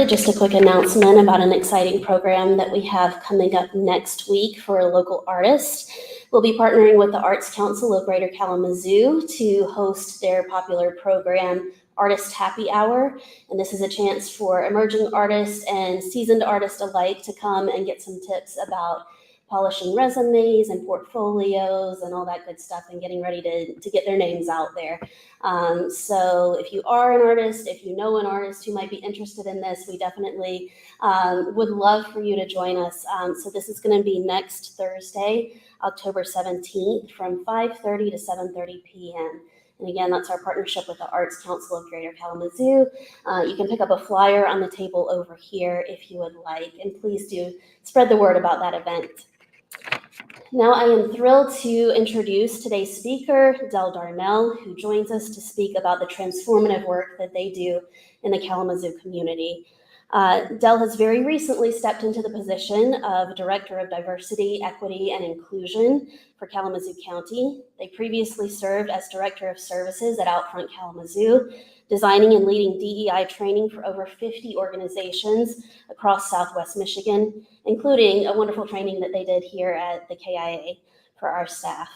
started, just a quick announcement about an exciting program that we have coming up next week for a local artist. We'll be partnering with the Arts Council of Greater Kalamazoo to host their popular program, Artist Happy Hour. And this is a chance for emerging artists and seasoned artists alike to come and get some tips about polishing resumes and portfolios and all that good stuff and getting ready to get their names out there. So if you are an artist, if you know an artist who might be interested in this, we definitely would love for you to join us. So this is going to be next Thursday, October 17th from 5:30 to 7:30 p.m. And again, that's our partnership with the Arts Council of Greater Kalamazoo. You can pick up a flyer on the table over here if you would like, and please do spread the word about that event. Now I am thrilled to introduce today's speaker, Dell Darnell, who joins us to speak about the transformative work that they do in the Kalamazoo community. Dell has very recently stepped into the position of Director of Diversity, Equity, and Inclusion for Kalamazoo County. They previously served as Director of Services at OutFront Kalamazoo, designing and leading DEI training for over 50 organizations across Southwest Michigan, including a wonderful training that they did here at the KIA for our staff.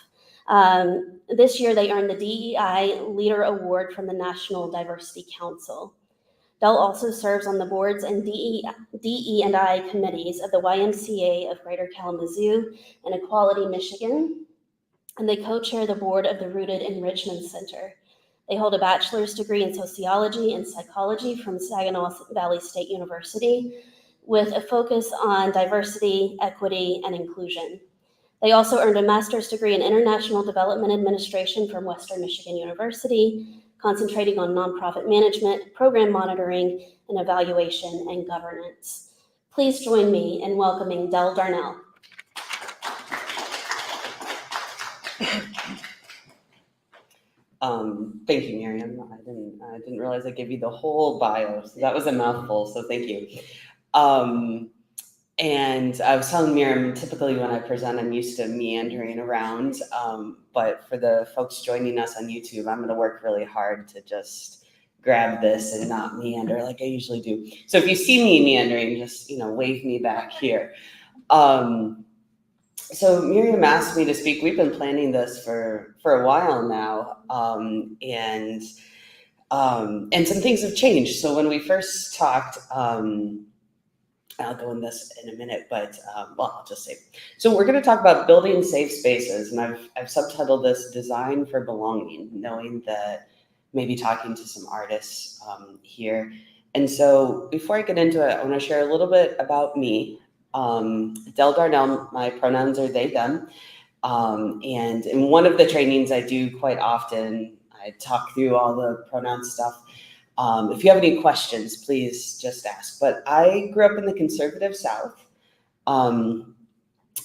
This year, they earned the DEI Leader Award from the National Diversity Council. Dell also serves on the boards and DE&I committees of the YMCA of Greater Kalamazoo and Equality Michigan, and they co-chair the board of the Rooted Enrichment Center. They hold a bachelor's degree in sociology and psychology from Saginaw Valley State University with a focus on diversity, equity, and inclusion. They also earned a master's degree in international development administration from Western Michigan University, concentrating on nonprofit management, program monitoring, and evaluation and governance. Please join me in welcoming Dell Darnell. Thank you, Miriam. I didn't realize I gave you the whole bio, so that was a mouthful, so thank you. And I was telling Miriam, typically when I present, I'm used to meandering around, but for the folks joining us on YouTube, I'm going to work really hard to just grab this and not meander like I usually do. So if you see me meandering, just, wave me back here. So Miriam asked me to speak. We've been planning this for a while now, and some things have changed. So when we first talked, I'll go in this in a minute, but I'll just say. So we're going to talk about building safe spaces, and I've subtitled this "Design for Belonging," knowing that maybe talking to some artists here. And so before I get into it, I want to share a little bit about me. Dell Darnell, my pronouns are they, them. And in one of the trainings I do quite often, I talk through all the pronoun stuff. If you have any questions, please just ask. But I grew up in the conservative South. I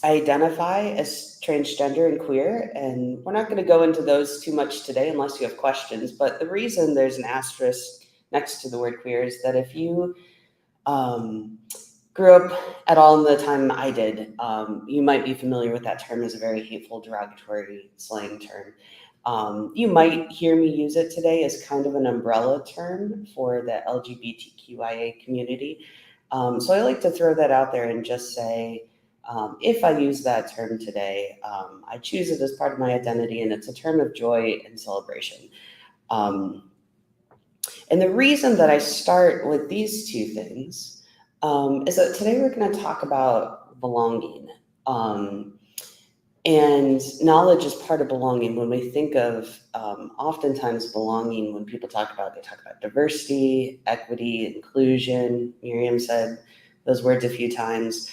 identify as transgender and queer, and we're not going to go into those too much today unless you have questions. But the reason there's an asterisk next to the word queer is that if you grew up at all in the time I did, you might be familiar with that term as a very hateful, derogatory slang term. You might hear me use it today as kind of an umbrella term for the LGBTQIA community. So I like to throw that out there and just say, if I use that term today, I choose it as part of my identity, and it's a term of joy and celebration. And the reason that I start with these two things is that today we're going to talk about belonging. And knowledge is part of belonging. When we think of oftentimes belonging, when people talk about, they talk about diversity, equity, inclusion. Miriam said those words a few times,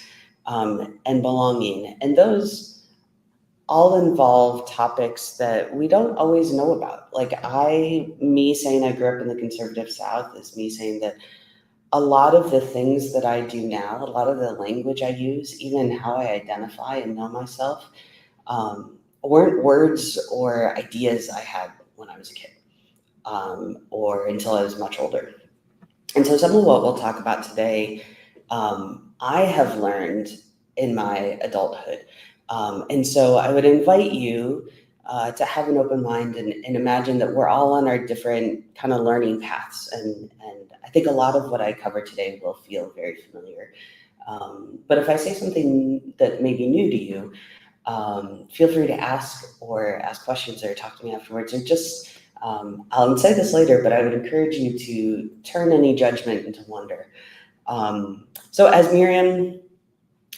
and belonging. And those all involve topics that we don't always know about. Like me saying I grew up in the conservative South is me saying that a lot of the things that I do now, a lot of the language I use, even how I identify and know myself, weren't words or ideas I had when I was a kid, or until I was much older. And so some of what we'll talk about today, I have learned in my adulthood. And so I would invite you to have an open mind and imagine that we're all on our different kind of learning paths. And I think a lot of what I cover today will feel very familiar. But if I say something that may be new to you, feel free to ask questions or talk to me afterwards, or just, I'll say this later, but I would encourage you to turn any judgment into wonder. So as Miriam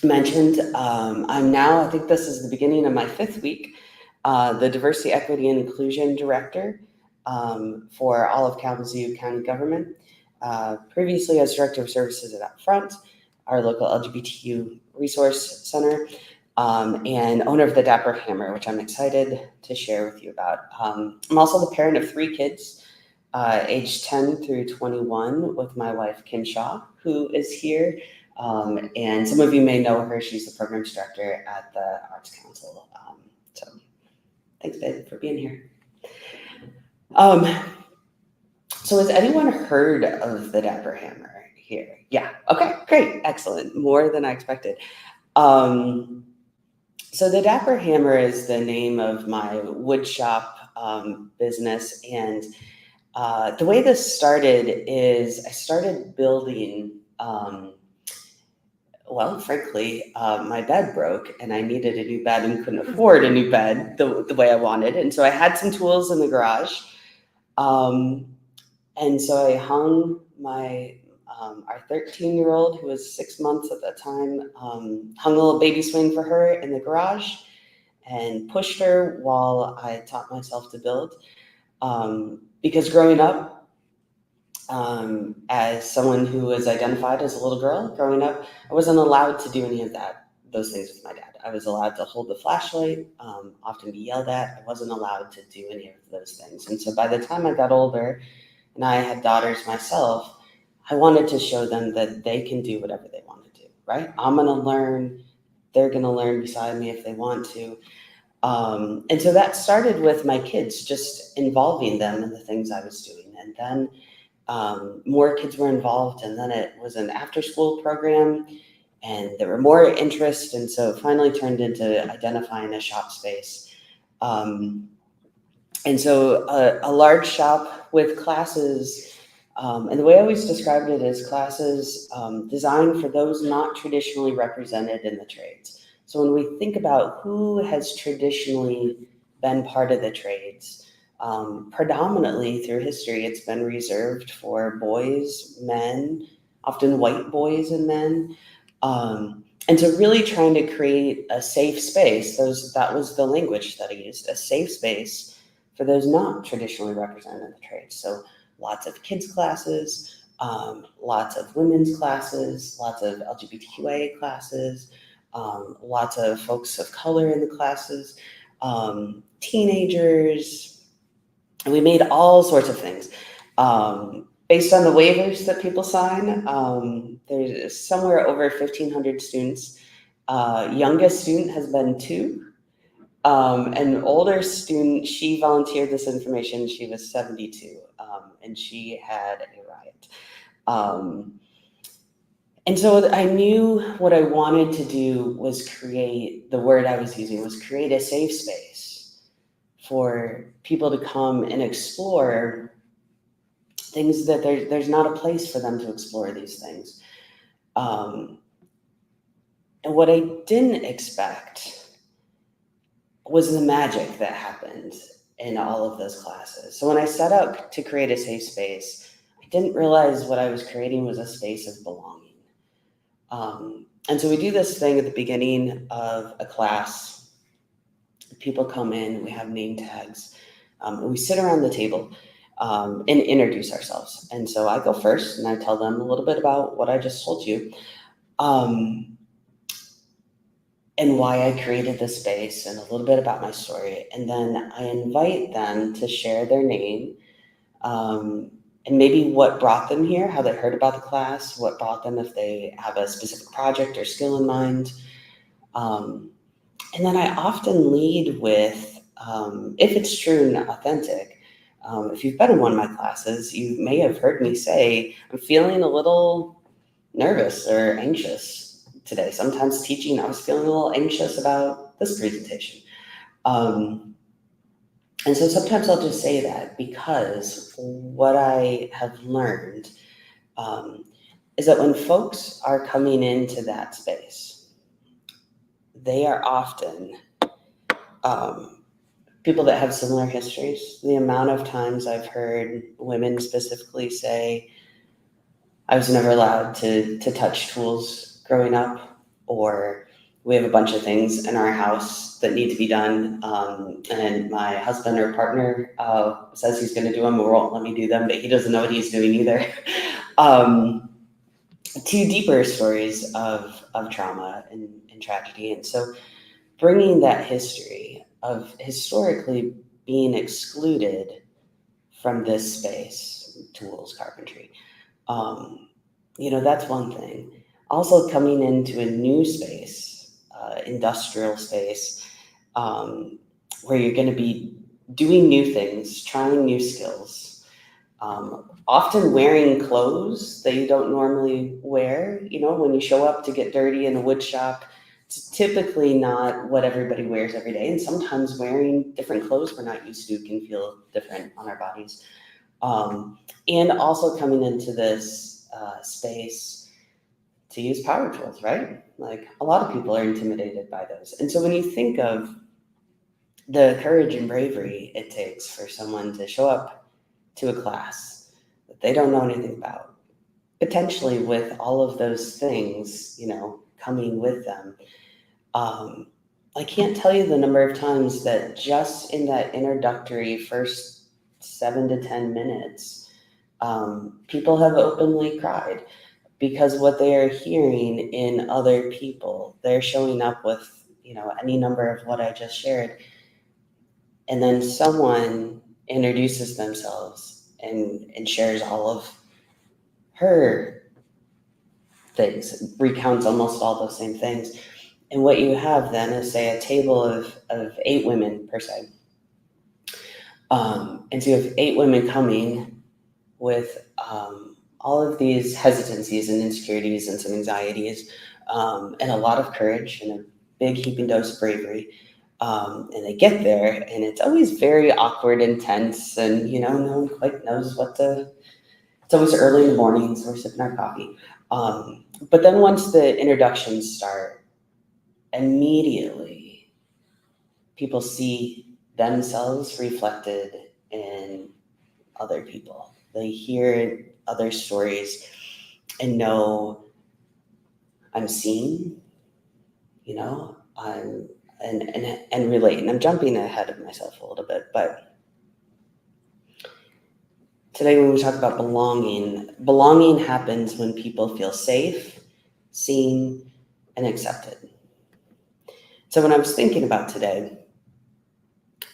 mentioned, I'm now, I think this is the beginning of my 5th week, the Diversity, Equity, and Inclusion Director for all of Kalamazoo County government. Previously, as Director of Services at OutFront, our local LGBTQ resource center, and owner of the Dapper Hammer, which I'm excited to share with you about. I'm also the parent of 3 kids, aged 10 through 21, with my wife, Kim Shaw, who is here. And some of you may know her. She's the programs director at the Arts Council. So thanks, babe, for being here. So has anyone heard of the Dapper Hammer here? Yeah, okay, great, excellent, more than I expected. So the Dapper Hammer is the name of my wood shop business. And the way this started is I started building, well, frankly, my bed broke and I needed a new bed and couldn't afford a new bed the way I wanted. And so I had some tools in the garage. And so I hung our 13-year-old, who was 6 months at the time, hung a little baby swing for her in the garage and pushed her while I taught myself to build. Because growing up, as someone who was identified as a little girl, growing up, I wasn't allowed to do any of those things with my dad. I was allowed to hold the flashlight, often be yelled at. I wasn't allowed to do any of those things. And so by the time I got older and I had daughters myself, I wanted to show them that they can do whatever they want to do, right? I'm going to learn. They're going to learn beside me if they want to. And so that started with my kids, just involving them in the things I was doing. And then more kids were involved, and then it was an after-school program, and there were more interest, and so it finally turned into identifying a shop space. And so a large shop with classes, and the way I always described it is classes designed for those not traditionally represented in the trades. So when we think about who has traditionally been part of the trades, predominantly through history, it's been reserved for boys, men, often white boys and men. And so really trying to create a safe space, that was the language that I used, a safe space for those not traditionally represented in the trades. So lots of kids classes, lots of women's classes, lots of LGBTQA classes, lots of folks of color in the classes, teenagers, and we made all sorts of things. Based on the waivers that people sign, there's somewhere over 1,500 students. Youngest student has been 2. An older student, she volunteered this information, she was 72, and she had a riot. And so I knew what I wanted to do was create, the word I was using was create a safe space for people to come and explore things that there's not a place for them to explore these things. And what I didn't expect was the magic that happened in all of those classes. So when I set up to create a safe space, I didn't realize what I was creating was a space of belonging. And so we do this thing at the beginning of a class. People come in, we have name tags, and we sit around the table and introduce ourselves. And so I go first and I tell them a little bit about what I just told you, and why I created this space and a little bit about my story. And then I invite them to share their name, and maybe what brought them here, how they heard about the class, what brought them, if they have a specific project or skill in mind. And then I often lead with, if it's true and authentic, if you've been in one of my classes, you may have heard me say, I'm feeling a little nervous or anxious today. Sometimes teaching, I was feeling a little anxious about this presentation. And so sometimes I'll just say that because what I have learned is that when folks are coming into that space, they are often people that have similar histories. The amount of times I've heard women specifically say, I was never allowed to touch tools growing up, or we have a bunch of things in our house that need to be done, and my husband or partner says he's going to do them or won't let me do them, but he doesn't know what he's doing either. Two deeper stories of trauma and tragedy. And so bringing that history of historically being excluded from this space, tools, carpentry, that's one thing. Also coming into a new space, industrial space, where you're going to be doing new things, trying new skills, often wearing clothes that you don't normally wear. When you show up to get dirty in a wood shop, it's typically not what everybody wears every day. And sometimes wearing different clothes we're not used to can feel different on our bodies. And also coming into this space to use power tools, right? Like a lot of people are intimidated by those. And so when you think of the courage and bravery it takes for someone to show up to a class that they don't know anything about, potentially with all of those things, coming with them. I can't tell you the number of times that just in that introductory first 7 to 10 minutes, people have openly cried because what they are hearing in other people, they're showing up with, any number of what I just shared. And then someone introduces themselves and shares all of her things, recounts almost all those same things. And what you have then is, say, a table of 8 women per se. And so you have 8 women coming with all of these hesitancies and insecurities and some anxieties, and a lot of courage and a big heaping dose of bravery. And they get there, and it's always very awkward and tense, and no one quite knows what to. It's always early in the morning, so we're sipping our coffee. But then once the introductions start, immediately people see themselves reflected in other people. They hear other stories and know I'm seen, I'm and relate. And I'm jumping ahead of myself a little bit, but today when we talk about belonging happens when people feel safe, seen, and accepted. So when I was thinking about today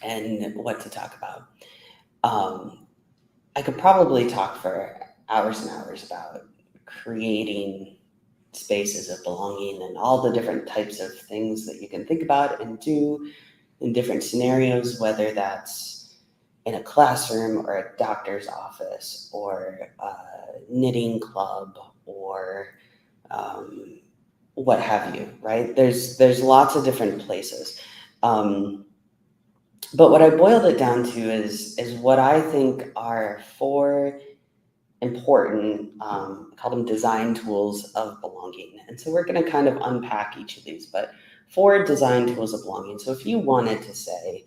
and what to talk about, I could probably talk for hours and hours about creating spaces of belonging and all the different types of things that you can think about and do in different scenarios, whether that's in a classroom or a doctor's office or a knitting club or what have you, right? There's lots of different places. But what I boiled it down to is what I think are 4 important, call them design tools of belonging. And so we're going to kind of unpack each of these, but 4 design tools of belonging. So if you wanted to say,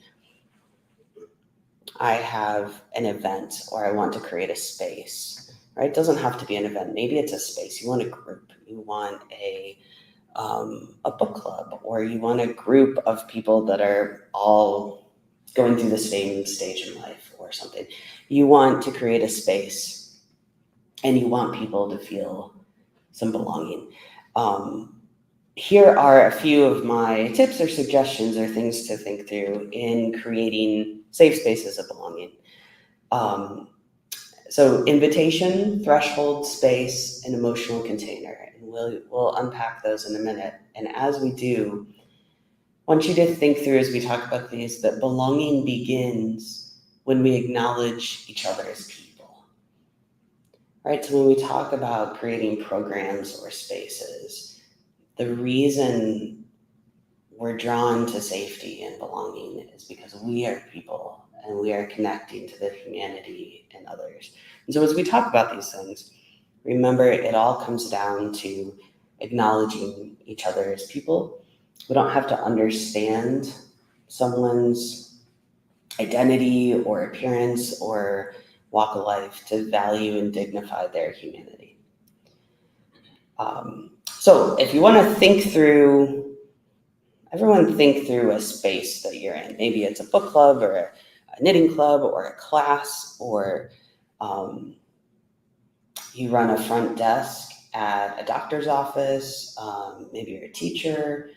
I have an event or I want to create a space, right? It doesn't have to be an event. Maybe it's a space. You want a group. You want a book club, or you want a group of people that are all going through the same stage in life or something. You want to create a space and you want people to feel some belonging. Here are a few of my tips or suggestions or things to think through in creating safe spaces of belonging. So invitation, threshold, space, and emotional container. And we'll unpack those in a minute. And as we do, I want you to think through as we talk about these that belonging begins when we acknowledge each other as people. Right? So when we talk about creating programs or spaces, the reason we're drawn to safety and belonging is because we are people and we are connecting to the humanity in others. And so as we talk about these things, remember it all comes down to acknowledging each other as people. We don't have to understand someone's identity or appearance or walk of life to value and dignify their humanity. So if you want to everyone think through a space that you're in. Maybe it's a book club or a knitting club or a class, or you run a front desk at a doctor's office, maybe you're a teacher.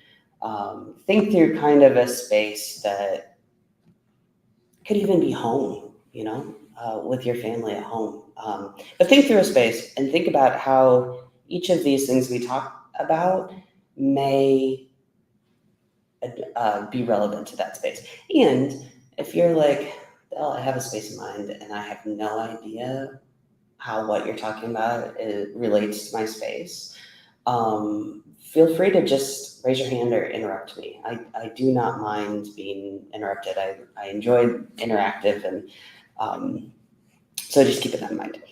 Think through kind of a space that could even be home, with your family at home. But think through a space and think about how each of these things we talk about may be relevant to that space. And if you're like, oh, I have a space in mind and I have no idea how what you're talking about relates to my space, feel free to just raise your hand or interrupt me. I do not mind being interrupted. I enjoy interactive, and so just keep that in mind.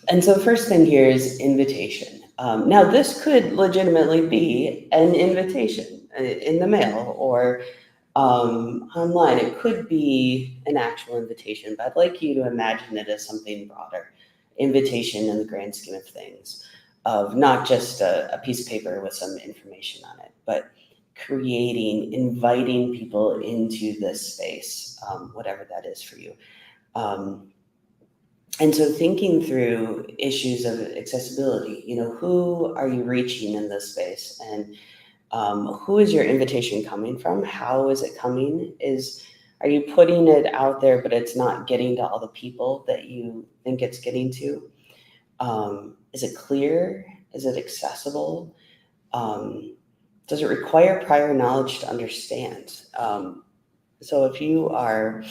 And so first thing here is invitation. Now this could legitimately be an invitation in the mail or online. It could be an actual invitation, but I'd like you to imagine it as something broader. Invitation in the grand scheme of things, of not just a piece of paper with some information on it, but inviting people into this space, whatever that is for you. And so thinking through issues of accessibility, who are you reaching in this space, and who is your invitation coming from? How is it coming? Are you putting it out there, but it's not getting to all the people that you think it's getting to? Is it clear? Is it accessible? Does it require prior knowledge to understand? So if you are,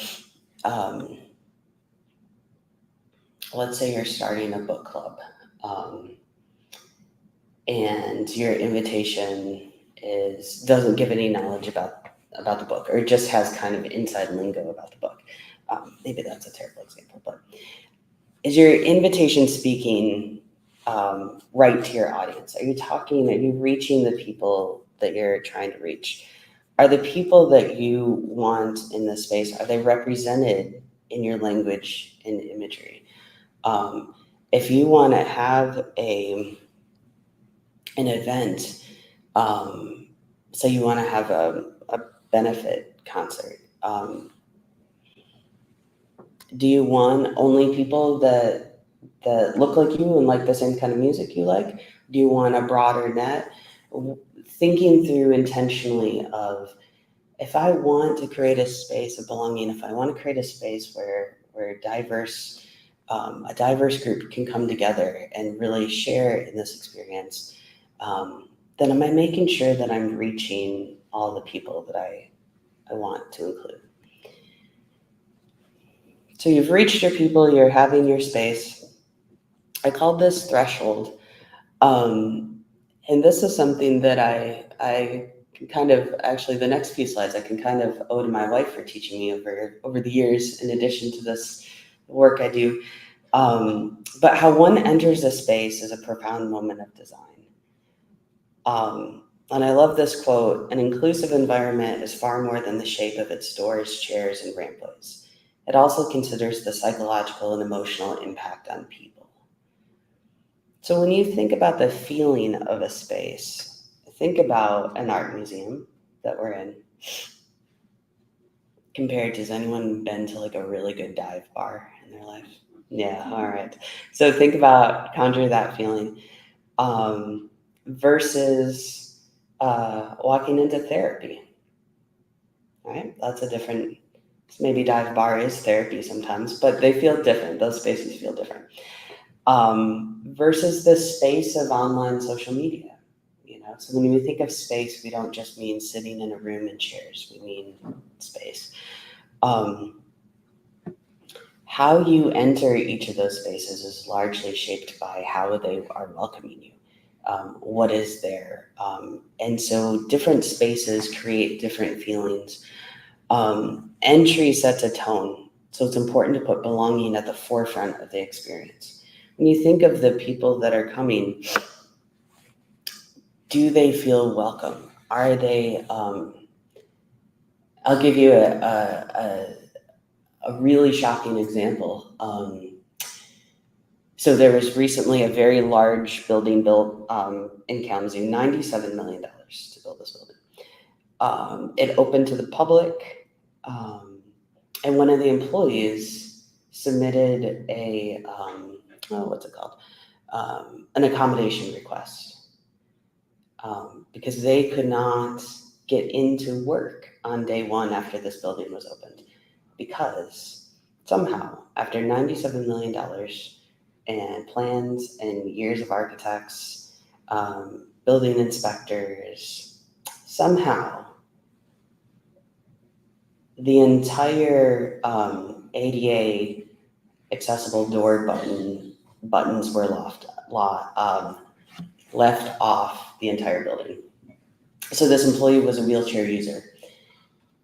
let's say you're starting a book club, and your invitation doesn't give any knowledge about the book, or just has kind of inside lingo about the book. Maybe that's a terrible example, but is your invitation speaking right to your audience? Are you reaching the people that you're trying to reach? Are the people that you want in this space, are they represented in your language and imagery? If you want to have an event, so you want to have a benefit concert, do you want only people that look like you and like the same kind of music you like? Do you want a broader net? Thinking through intentionally of, if I want to create a space of belonging, if I want to create a space where a diverse group can come together and really share in this experience, then am I making sure that I'm reaching all the people that I want to include? So you've reached your people, you're having your space. I called this threshold. And this is something that I can kind of, actually the next few slides, I can kind of owe to my wife for teaching me over the years, in addition to this work I do. But how one enters a space is a profound moment of design. And I love this quote: "An inclusive environment is far more than the shape of its doors, chairs, and rampways. It also considers the psychological and emotional impact on people." So when you think about the feeling of a space, think about an art museum that we're in. Has anyone been to like a really good dive bar in their life? Yeah, all right. So conjure that feeling, versus walking into therapy, right? That's a different, maybe dive bar is therapy sometimes, but they feel different. Those spaces feel different. Versus the space of online social media. So when we think of space, we don't just mean sitting in a room in chairs, we mean space. How you enter each of those spaces is largely shaped by how they are welcoming you. what is there. And so different spaces create different feelings. Entry sets a tone, so it's important to put belonging at the forefront of the experience. When you think of the people that are coming, do they feel welcome? Are they, I'll give you a really shocking example. So there was recently a very large building built in Kalamazoo, $97 million to build this building. It opened to the public, and one of the employees submitted a, what's it called? An accommodation request because they could not get into work on day one after this building was opened because somehow, after $97 million and plans and years of architects, building inspectors, somehow the entire ADA accessible door buttons were left off the entire building. So this employee was a wheelchair user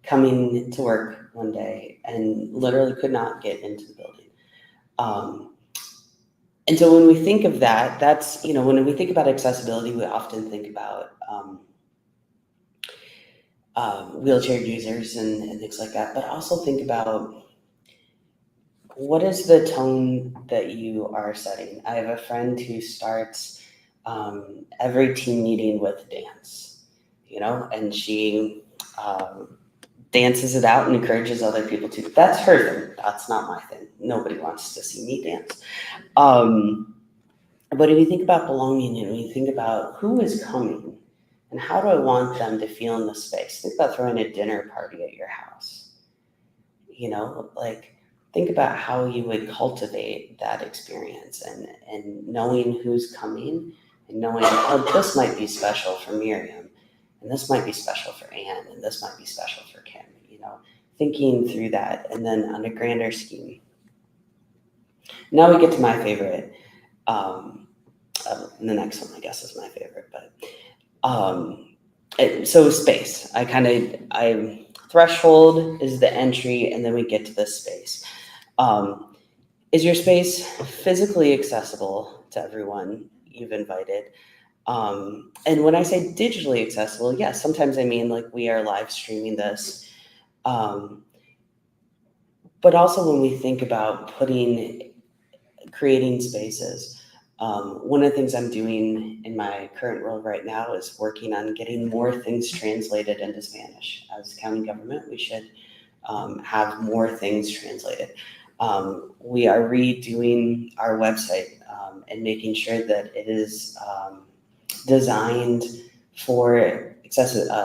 coming to work one day and literally could not get into the building. And so when we think of that, that's, when we think about accessibility, we often think about wheelchair users and things like that, but also think about what is the tone that you are setting. I have a friend who starts every team meeting with dance, and she dances it out and encourages other people to. That's her thing. That's not my thing. Nobody wants to see me dance. But if you think about belonging and you think about who is coming and how do I want them to feel in the space, think about throwing a dinner party at your house. Think about how you would cultivate that experience and knowing who's coming and knowing, this might be special for Miriam. And this might be special for Anne, and this might be special for Kim, thinking through that, and then on a grander scheme. Now we get to my favorite. The next one, I guess, is my favorite, but so space. Threshold is the entry, and then we get to the space. Is your space physically accessible to everyone you've invited? And when I say digitally accessible, yes, sometimes I mean like we are live streaming this. But also when we think about creating spaces, one of the things I'm doing in my current role right now is working on getting more things translated into Spanish. As county government, we should have more things translated. We are redoing our website and making sure that it is designed for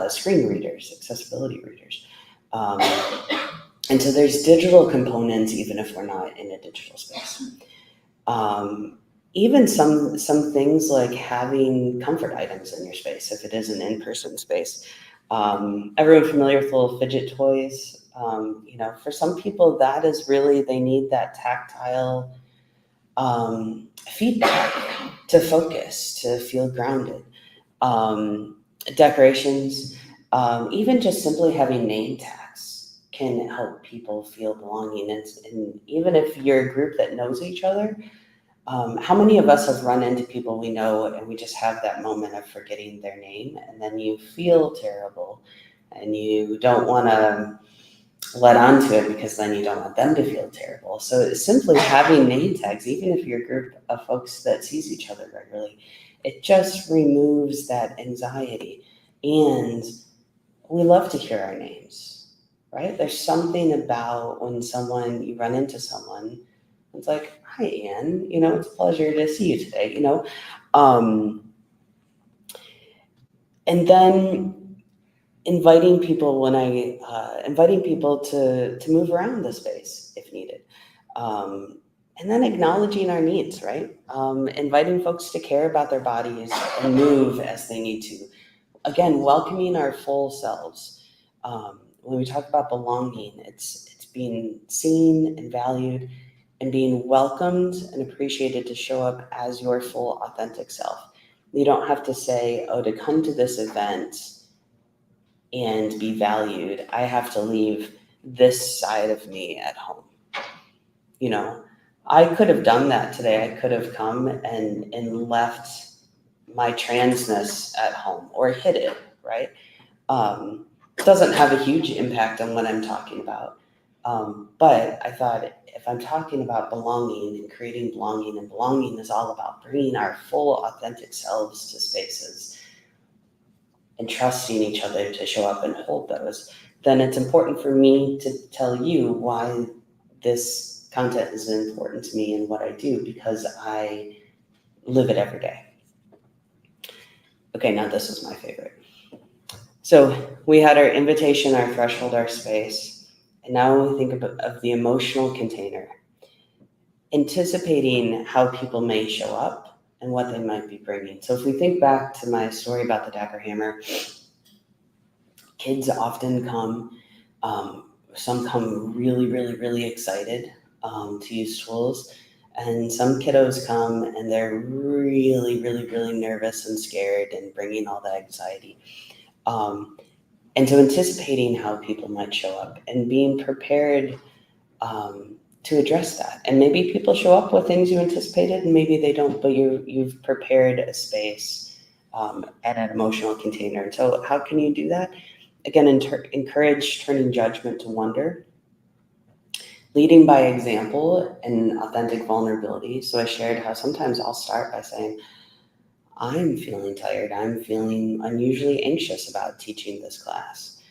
screen readers, accessibility readers. And so there's digital components even if we're not in a digital space. Even some things like having comfort items in your space if it is an in-person space. Everyone familiar with little fidget toys? For some people that is really, they need that tactile feedback to focus, to feel grounded. Decorations, even just simply having name tags can help people feel belonging. And even if you're a group that knows each other, how many of us have run into people we know and we just have that moment of forgetting their name and then you feel terrible and you don't want to let on to it because then you don't want them to feel terrible. So simply having name tags, even if you're a group of folks that sees each other regularly, it just removes that anxiety. And we love to hear our names, right? There's something about when you run into someone, it's like, hi, Anne, it's a pleasure to see you today, and then inviting people to move around the space if needed. And then acknowledging our needs, right? Inviting folks to care about their bodies and move as they need to. Again, welcoming our full selves. When we talk about belonging, it's being seen and valued and being welcomed and appreciated to show up as your full authentic self. You don't have to say, oh, to come to this event and be valued, I have to leave this side of me at home. You know, I could have done that today. I could have come and left my transness at home or hid it, right? It doesn't have a huge impact on what I'm talking about. But I thought if I'm talking about belonging and creating belonging, and belonging is all about bringing our full authentic selves to spaces and trusting each other to show up and hold those, then it's important for me to tell you why this content is important to me and what I do, because I live it every day. Okay, now this is my favorite. So we had our invitation, our threshold, our space, and now we think of the emotional container, anticipating how people may show up and what they might be bringing. So if we think back to my story about the Dapper Hammer, kids often come, some come really, really, really excited to use tools. And some kiddos come and they're really, really, really nervous and scared and bringing all that anxiety. And so anticipating how people might show up and being prepared to address that. And maybe people show up with things you anticipated and maybe they don't, but you've prepared a space and an emotional container. So how can you do that? Again, encourage turning judgment to wonder, leading by example and authentic vulnerability. So I shared how sometimes I'll start by saying, I'm feeling tired. I'm feeling unusually anxious about teaching this class.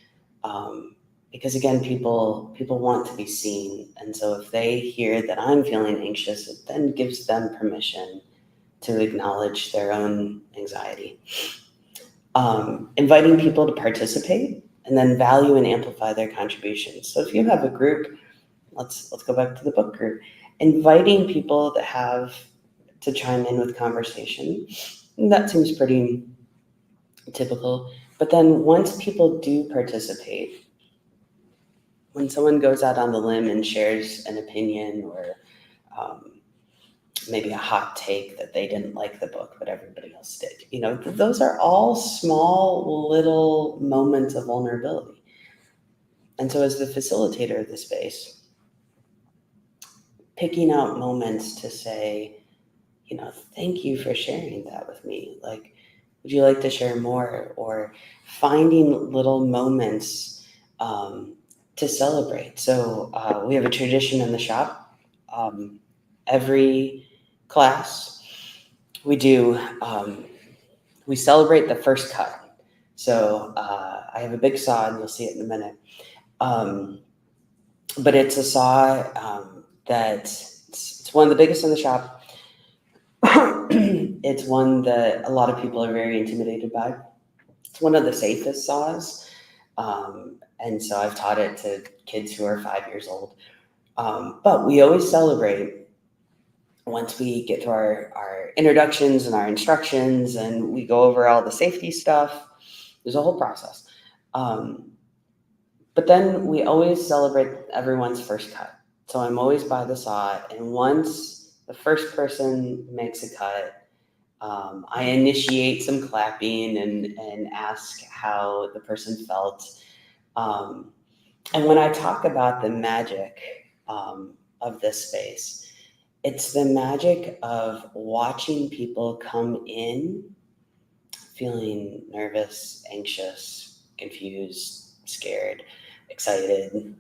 Because again, people want to be seen. And so if they hear that I'm feeling anxious, it then gives them permission to acknowledge their own anxiety. Inviting people to participate and then value and amplify their contributions. So if you have a group, let's go back to the book group, inviting people that have to chime in with conversation. That seems pretty typical. But then once people do participate, when someone goes out on the limb and shares an opinion or maybe a hot take that they didn't like the book, but everybody else did, those are all small little moments of vulnerability. And so as the facilitator of the space, picking out moments to say, thank you for sharing that with me. Like, would you like to share more? Or finding little moments to celebrate. So we have a tradition in the shop. Every class we do, we celebrate the first cut. So I have a big saw, and you'll see it in a minute. But it's a saw that it's one of the biggest in the shop. It's one that a lot of people are very intimidated by. It's one of the safest saws. And so I've taught it to kids who are 5 years old. But we always celebrate once we get to our introductions and our instructions and we go over all the safety stuff. There's a whole process. But then we always celebrate everyone's first cut. So I'm always by the saw, and once the first person makes a cut, I initiate some clapping and ask how the person felt. And when I talk about the magic of this space, it's the magic of watching people come in feeling nervous, anxious, confused, scared, excited.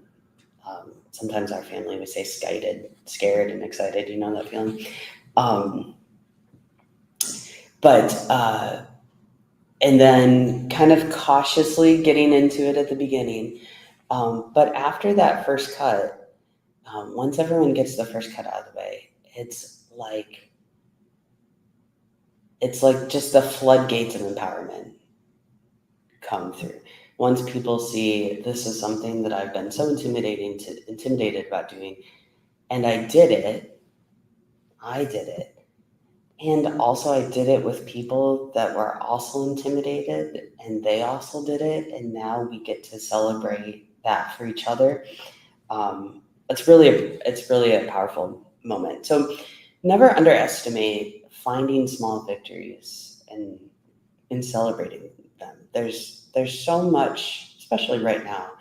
Sometimes our family would say skited, scared and excited. You know that feeling? And then kind of cautiously getting into it at the beginning. But after that first cut, once everyone gets the first cut out of the way, it's like just the floodgates of empowerment come through. Once people see this is something that I've been so intimidated about doing, and I did it. And also I did it with people that were also intimidated, and they also did it. And now we get to celebrate that for each other. It's really a powerful moment. So never underestimate finding small victories in celebrating them. There's so much, especially right now.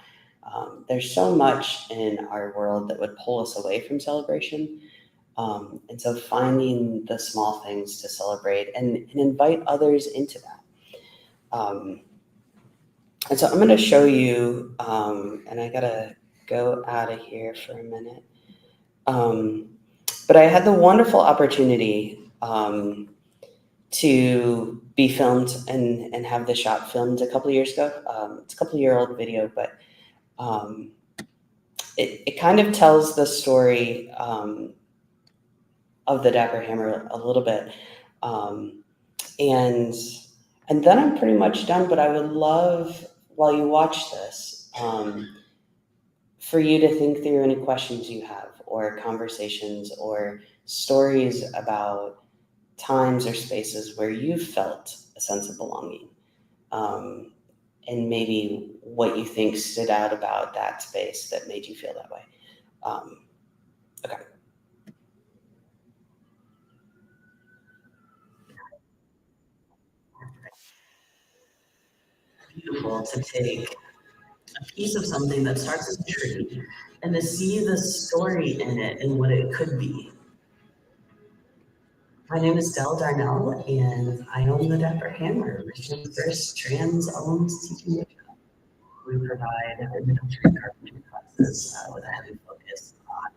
There's so much in our world that would pull us away from celebration. And so finding the small things to celebrate and invite others into that. And so I'm going to show you, and I got to go out of here for a minute. But I had the wonderful opportunity to be filmed and have the shot filmed a couple of years ago. It's a couple-year-old video, but it kind of tells the story of the Dapper Hammer a little bit. And then I'm pretty much done, but I would love, while you watch this, for you to think through any questions you have, or conversations, or stories about times or spaces where you felt a sense of belonging, and maybe what you think stood out about that space that made you feel that way. Okay. Beautiful to take a piece of something that starts as a tree and to see the story in it and what it could be. My name is Dell Darnell, and I own the Dapper Hammer, Michigan's first trans-owned teaching workshop. We provide introductory carpentry classes with a heavy focus on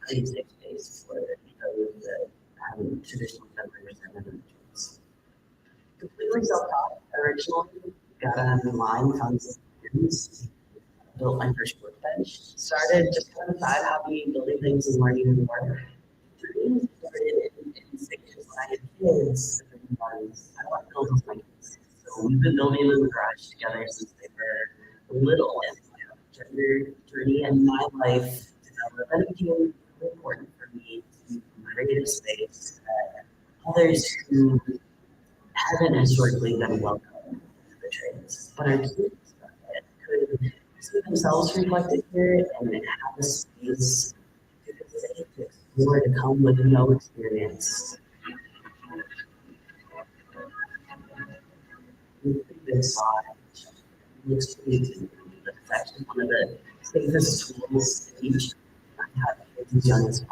creating safe space for those that haven't traditionally been represented in the tools. Completely self-taught. Originally got online, found some students, built my first workbench, started just kind of side hobby, building things and learning more. Dreams started in stages when I had kids. I want to build with my kids. So we've been building in the garage together since they were little. And my gender journey in my life developed, and it became really important for me to create a space that others who haven't historically been welcome to the trades, but are curious about it, could see themselves reflected here and have a space to explore, to come with no experience. This looks pretty good. It's actually one of the safest tools to teach. I have kids as young as 5,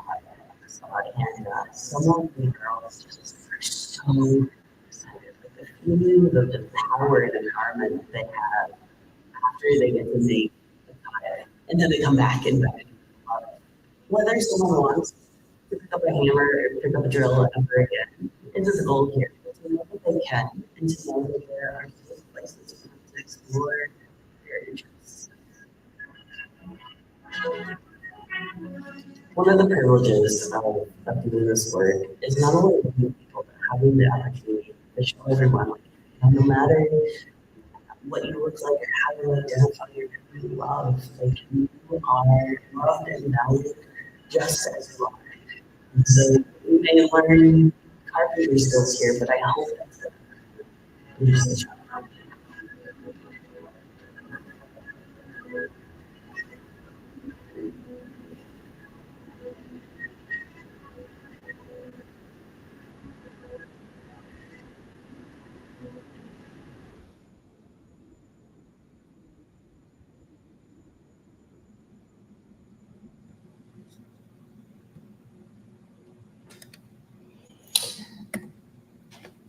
and some of the girls just are so excited with the feeling of the power and empowerment they have after they get to make the product, and then they come back and whether someone wants to pick up a hammer or pick up a drill ever again, this is a goal here. To know that they can, and to know that there are safe places for them to explore their interests. One of the privileges of doing this work is not only meeting people, but having the opportunity to show everyone, like, no matter what you look like or how you identify or who you love, like, you are loved and valued just as you are. And so you may learn carpentry skills here, but I hope that's the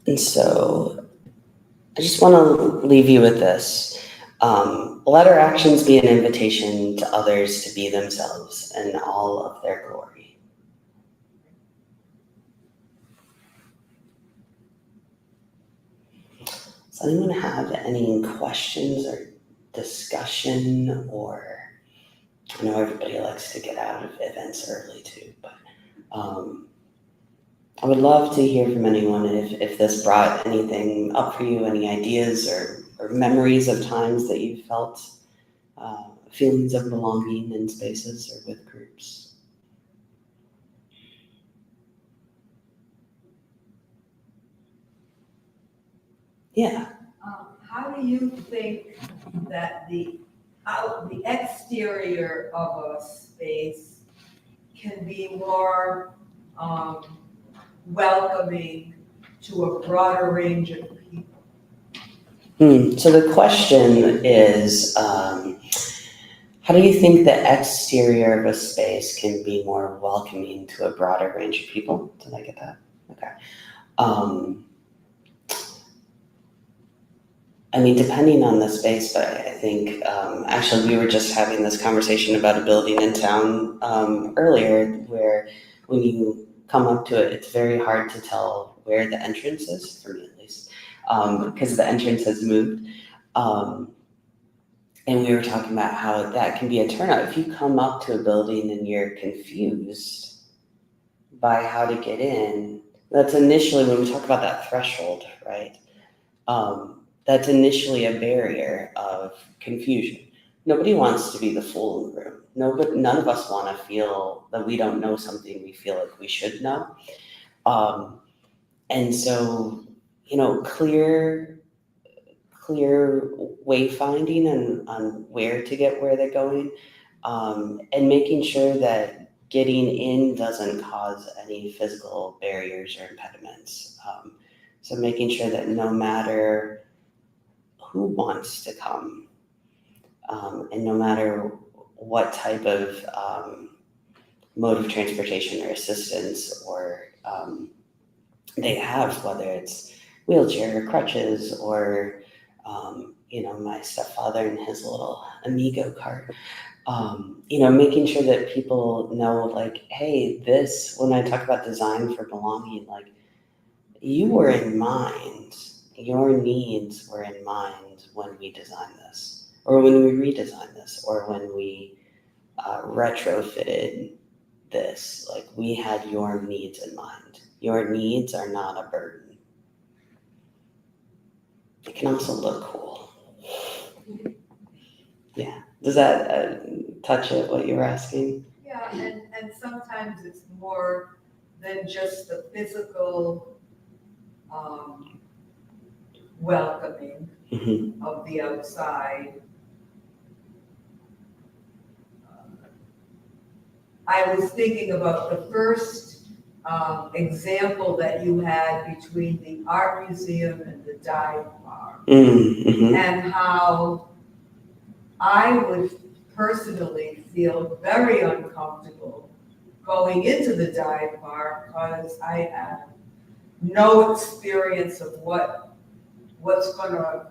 And so I just want to leave you with this. Let our actions be an invitation to others to be themselves in all of their glory. Does anyone have any questions or discussion? Or I know everybody likes to get out of events early too, but I would love to hear from anyone if this brought anything up for you, any ideas or memories of times that you felt feelings of belonging in spaces or with groups. Yeah. How do you think that the exterior of a space can be more welcoming to a broader range of people? So the question is, how do you think the exterior of a space can be more welcoming to a broader range of people? Did I get that? Okay. I mean, depending on the space, but I think, actually we were just having this conversation about a building in town earlier where when you come up to it, it's very hard to tell where the entrance is, for me at least, because the entrance has moved. And we were talking about how that can be a turnout. If you come up to a building and you're confused by how to get in, that's initially when we talk about that threshold, right? That's initially a barrier of confusion. Nobody wants to be the fool in the room. None of us want to feel that we don't know something we feel like we should know. And so, clear wayfinding and on where to get where they're going, and making sure that getting in doesn't cause any physical barriers or impediments. So making sure that no matter who wants to come, and no matter what type of mode of transportation or assistance or they have, whether it's wheelchair or crutches or my stepfather and his little Amigo cart, making sure that people know, like, hey, this, when I talk about design for belonging, like, you were in mind, your needs were in mind when we designed this, or when we redesigned this, or when we retrofitted this. Like, we had your needs in mind. Your needs are not a burden. It can also look cool. Yeah. Does that touch it, what you were asking? Yeah, and sometimes it's more than just the physical welcoming of the outside. I was thinking about the first example that you had between the art museum and the dive bar, and how I would personally feel very uncomfortable going into the dive bar because I have no experience of what's going to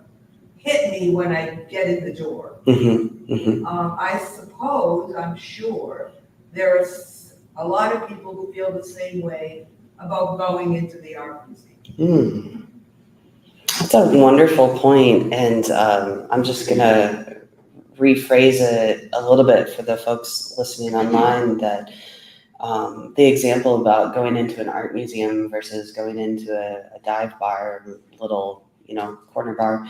hit me when I get in the door. I suppose, I'm sure, there's a lot of people who feel the same way about going into the art museum. That's a wonderful point, and I'm just going to rephrase it a little bit for the folks listening online, that the example about going into an art museum versus going into a dive bar, little, corner bar.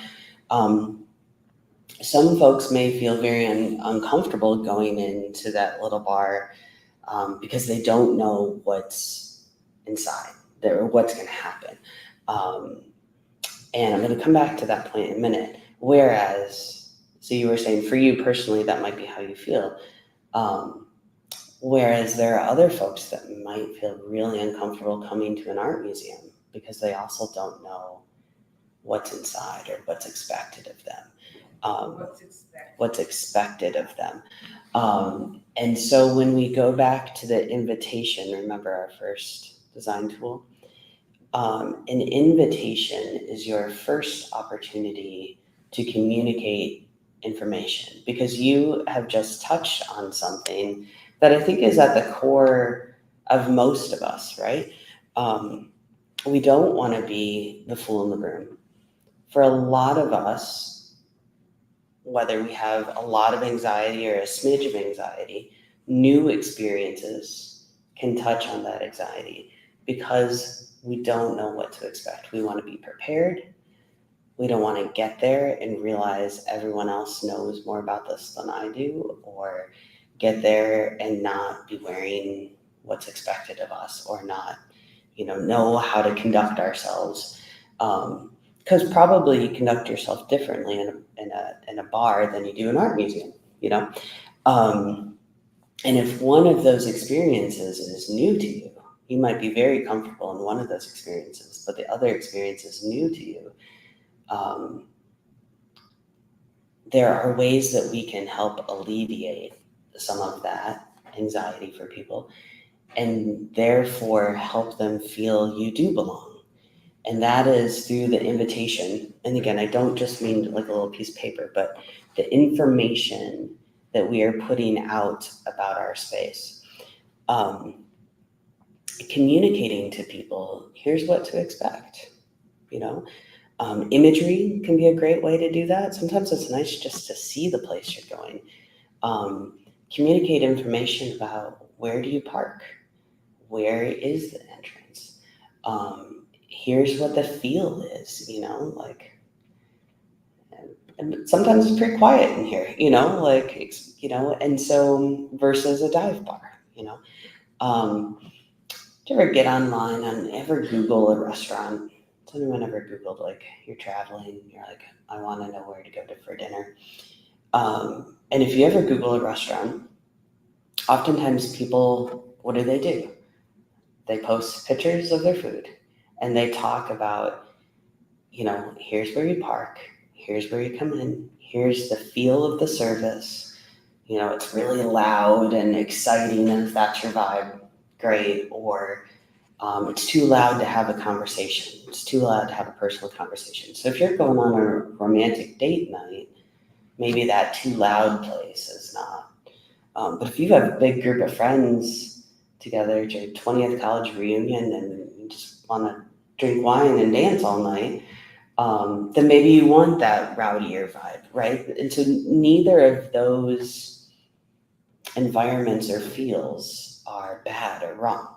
Some folks may feel very uncomfortable going into that little bar because they don't know what's inside there or what's going to happen. And I'm going to come back to that point in a minute. Whereas, so you were saying for you personally, that might be how you feel. Whereas there are other folks that might feel really uncomfortable coming to an art museum because they also don't know what's inside or what's expected of them. What's expected of them. And so when we go back to the invitation, remember our first design tool? An invitation is your first opportunity to communicate information, because you have just touched on something that I think is at the core of most of us, right? We don't want to be the fool in the room. For a lot of us, whether we have a lot of anxiety or a smidge of anxiety, new experiences can touch on that anxiety because we don't know what to expect. We want to be prepared. We don't want to get there and realize everyone else knows more about this than I do, or get there and not be wearing what's expected of us, or not, know how to conduct ourselves. Because probably you conduct yourself differently in a bar than you do an art museum, And if one of those experiences is new to you, You might be very comfortable in one of those experiences, but the other experience is new to you. There are ways that we can help alleviate some of that anxiety for people and therefore help them feel you do belong. And that is through the invitation. And again, I don't just mean like a little piece of paper, but the information that we are putting out about our space. Communicating to people, here's what to expect, you know. Imagery can be a great way to do that. Sometimes it's nice just to see the place you're going. Communicate information about where do you park? Where is the entrance? Here's what the feel is, you know, like, and sometimes it's pretty quiet in here, you know, like, you know, and so versus a dive bar, you know. Do you ever get online and ever Google a restaurant? Has anyone ever Googled, like, you're traveling, you're like, I want to know where to go to for dinner? And if you ever Google a restaurant, oftentimes people, what do? They post pictures of their food and they talk about, you know, here's where you park, here's where you come in, here's the feel of the service. You know, it's really loud and exciting, and if that's your vibe, great. Or it's too loud to have a conversation. It's too loud to have a personal conversation. So if you're going on a romantic date night, maybe that too loud place is not. But if you have a big group of friends together, it's your 20th college reunion, and you just want to drink wine and dance all night, then maybe you want that rowdier vibe, right? And so neither of those environments or feels are bad or wrong.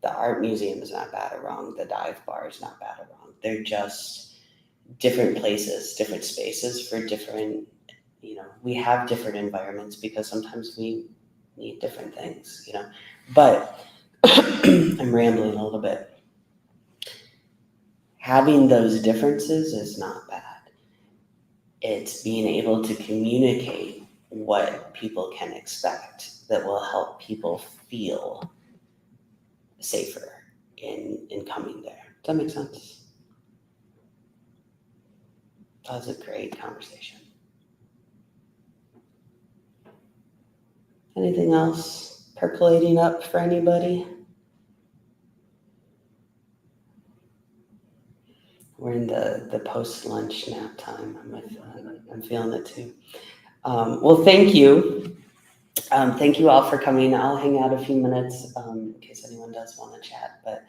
The art museum is not bad or wrong. The dive bar is not bad or wrong. They're just different places, different spaces for different, you know, we have different environments because sometimes we need different things, you know. But I'm rambling a little bit. Having those differences is not bad. It's being able to communicate what people can expect that will help people feel safer in coming there. Does that make sense? That was a great conversation. Anything else percolating up for anybody? We're in the post-lunch nap time. I'm feeling it too. Well, thank you. Thank you all for coming. I'll hang out a few minutes in case anyone does want to chat. But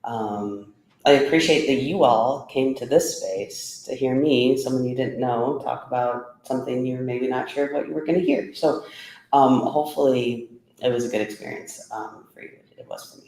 I appreciate that you all came to this space to hear me, someone you didn't know, talk about something you're maybe not sure what you were going to hear. So hopefully it was a good experience for you. It was for me.